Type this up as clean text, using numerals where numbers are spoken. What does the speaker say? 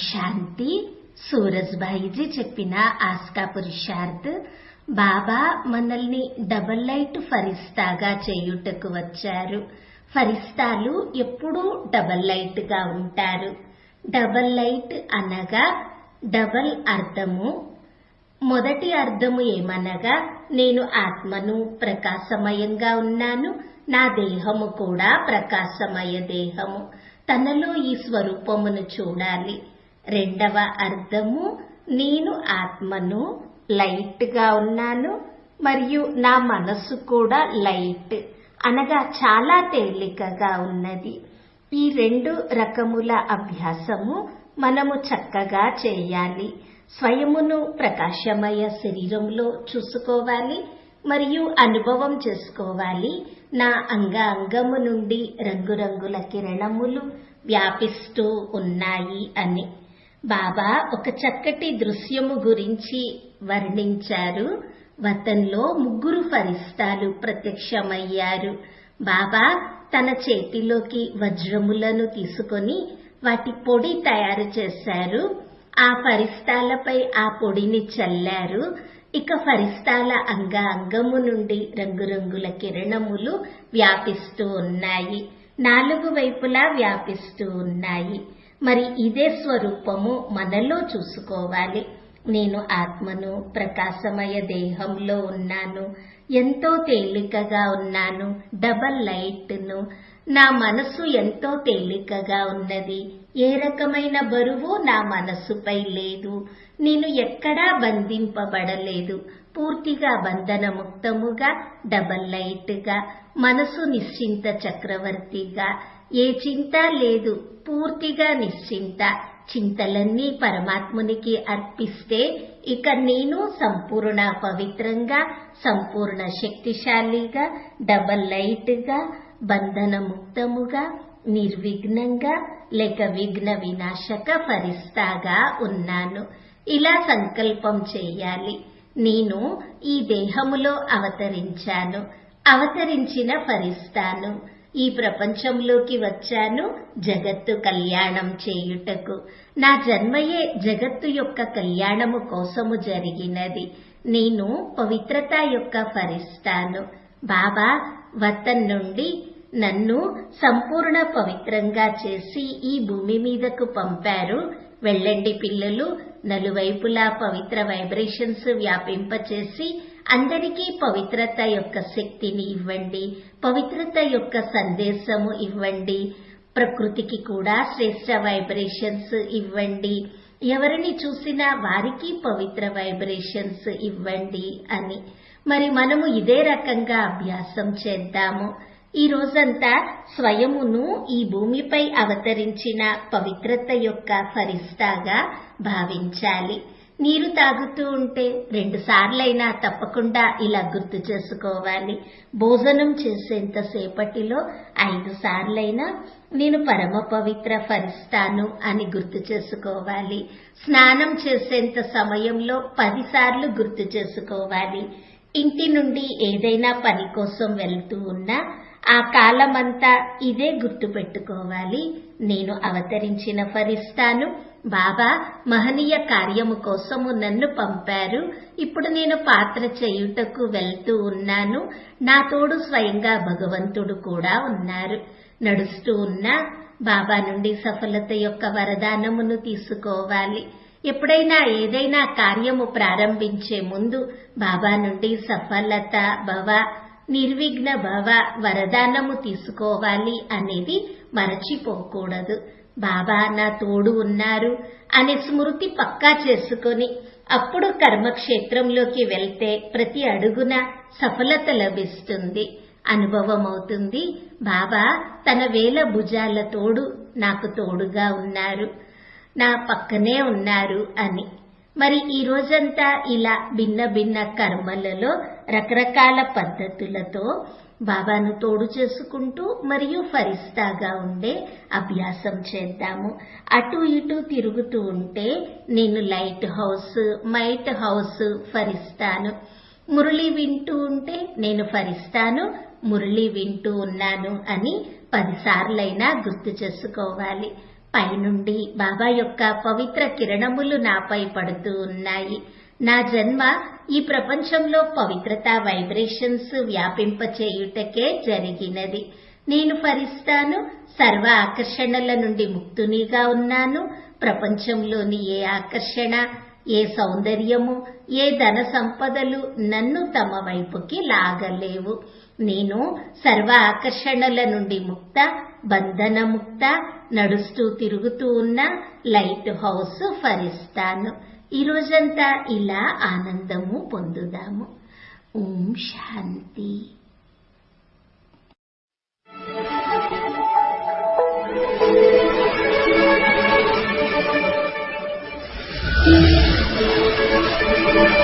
శాంతి సూరజ్భాయిజీ చెప్పిన ఆస్కా పురుషార్థ్. బాబా మనల్ని double light ఫరిస్తాగా చేయుటకు వచ్చారు. ఫరిస్తాలు ఎప్పుడూ డబల్ లైట్ గా ఉంటారు. డబల్ లైట్ అనగా డబల్ అర్థము. మొదటి అర్థము ఏమనగా నేను ఆత్మను, ప్రకాశమయంగా ఉన్నాను, నా దేహము కూడా ప్రకాశమయ దేహము, తనలో ఈ స్వరూపమును చూడాలి. రెండవ అర్థము నేను ఆత్మను, లైట్ గా ఉన్నాను మరియు నా మనస్సు కూడా లైట్ అనగా చాలా తేలికగా ఉన్నది. ఈ రెండు రకముల అభ్యాసము మనము చక్కగా చేయాలి. స్వయమును ప్రకాశమయ శరీరంలో చూసుకోవాలి మరియు అనుభవం చేసుకోవాలి. నా అంగము నుండి రంగురంగుల కిరణములు వ్యాపిస్తూ ఉన్నాయి అని. బాబా ఒక చక్కటి దృశ్యము గురించి వర్ణించారు. వతంలో 3 ఫరిస్తాలు ప్రత్యక్షమయ్యారు. బాబా తన చేతిలోకి వజ్రములను తీసుకొని వాటి పొడి తయారు చేశారు. ఆ ఫరిస్తాలపై ఆ పొడిని చల్లారు. ఇక ఫరిస్తాల అంగము నుండి రంగురంగుల కిరణములు వ్యాపిస్తూ ఉన్నాయి, 4 వైపులా వ్యాపిస్తూ ఉన్నాయి. మరి ఇదే స్వరూపము మనలో చూసుకోవాలి. నేను ఆత్మను, ప్రకాశమయ దేహంలో ఉన్నాను, ఎంతో తేలికగా ఉన్నాను, డబల్ లైట్ను. నా మనసు ఎంతో తేలికగా ఉన్నది, ఏ రకమైన బరువు నా మనస్సుపై లేదు. నేను ఎక్కడా బంధింపబడలేదు, పూర్తిగా బంధనముక్తముగా, డబల్ లైట్ గా, మనసు నిశ్చింత చక్రవర్తిగా, ఏ చింత లేదు, పూర్తిగా నిశ్చింత. చింతలన్నీ పరమాత్మునికి అర్పిస్తే ఇక నేను సంపూర్ణ పవిత్రంగా, సంపూర్ణ శక్తిశాలిగా, డబల్ లైట్ గా, బంధనముక్తముగా, నిర్విఘ్నంగా లేక విఘ్న వినాశక ఫరిస్తాగా ఉన్నాను. ఇలా సంకల్పం చేయాలి. నేను ఈ దేహములో అవతరించాను, అవతరించిన ఫరిస్తాను. ఈ ప్రపంచంలోకి వచ్చాను జగత్తు కళ్యాణం చేయుటకు. నా జన్మయే జగత్తు యొక్క కళ్యాణము కోసము జరిగినది. నేను పవిత్రత యొక్క ఫరిస్తాను. బాబా వతన్ నుండి నన్ను సంపూర్ణ పవిత్రంగా చేసి ఈ భూమి మీదకు పంపారు. వెళ్ళండి పిల్లలు, నలువైపులా పవిత్ర వైబ్రేషన్స్ వ్యాపింపచేసి అందరికీ పవిత్రత యొక్క శక్తిని ఇవ్వండి, పవిత్రత యొక్క సందేశము ఇవ్వండి. ప్రకృతికి కూడా శ్రేష్ట వైబ్రేషన్స్ ఇవ్వండి. ఎవరిని చూసినా వారికి పవిత్ర వైబ్రేషన్స్ ఇవ్వండి అని. మరి మనము ఇదే రకంగా అభ్యాసం చేద్దాము. ఈ రోజంతా స్వయమును ఈ భూమిపై అవతరించిన పవిత్రత యొక్క ఫరిస్తాగా భావించాలి. నీరు తాగుతూ ఉంటే 2 సార్లైనా తప్పకుండా ఇలా గుర్తు చేసుకోవాలి. భోజనం చేసేంతసేపటిలో 5 సార్లైనా నేను పరమ పవిత్ర ఫరిస్తాను అని గుర్తు చేసుకోవాలి. స్నానం చేసేంత సమయంలో 10 సార్లు గుర్తు చేసుకోవాలి. ఇంటి నుండి ఏదైనా పని కోసం వెళ్తూ ఉన్నా ఆ కాలమంతా ఇదే గుర్తు పెట్టుకోవాలి. నేను అవతరించిన ఫరిస్తాను. బాబా మహనీయ కార్యము కోసము నన్ను పంపారు. ఇప్పుడు నేను పాత్ర చేయుటకు వెళ్తూ ఉన్నాను. నా తోడు స్వయంగా భగవంతుడు కూడా ఉన్నారు. నడుస్తూ ఉన్నా బాబా నుండి సఫలత యొక్క వరదానమును తీసుకోవాలి. ఎప్పుడైనా ఏదైనా కార్యము ప్రారంభించే ముందు బాబా నుండి సఫలత భవ, నిర్విఘ్న భవ వరదానము తీసుకోవాలి అనేది మరచిపోకూడదు. బాబా నా తోడు ఉన్నారు అనే స్మృతి పక్కా చేసుకొని అప్పుడు కర్మక్షేత్రంలోకి వెళ్తే ప్రతి అడుగున సఫలత లభిస్తుంది, అనుభవం అవుతుంది. బాబా తన వేల భుజాల తోడు నాకు తోడుగా ఉన్నారు, నా పక్కనే ఉన్నారు అని. మరి ఈ రోజంతా ఇలా భిన్న భిన్న కర్మలలో రకరకాల పద్ధతులతో బాబాను తోడు చేసుకుంటూ మరియు ఫరిస్తాగా ఉండే అభ్యాసం చేద్దాము. అటు ఇటు తిరుగుతూ ఉంటే నేను లైట్ హౌస్, మైట్ హౌస్ ఫరిస్తాను. మురళి వింటూ ఉంటే నేను ఫరిస్తాను, మురళి వింటూ ఉన్నాను అని 10 సార్లైనా గుర్తు చేసుకోవాలి. పైనుండి బాబా యొక్క పవిత్ర కిరణములు నాపై పడుతూ ఉన్నాయి. నా జన్మ ఈ ప్రపంచంలో పవిత్రత వైబ్రేషన్స్ వ్యాపింపచేయుటకే జరిగినది. నేను ఫరిస్తాను, సర్వ ఆకర్షణల నుండి ముక్తునిగా ఉన్నాను. ప్రపంచంలోని ఏ ఆకర్షణ, ఏ సౌందర్యము, ఏ ధన సంపదలు నన్ను తమ వైపుకి లాగలేవు. నేను సర్వ ఆకర్షణల నుండి ముక్త, బంధన ముక్త, నడుస్తూ తిరుగుతూ ఉన్న లైట్ హౌస్ ఫరిస్తాను. ఈ రోజంతా ఇలా ఆనందము పొందుదాము. ఓం శాంతి. Thank you.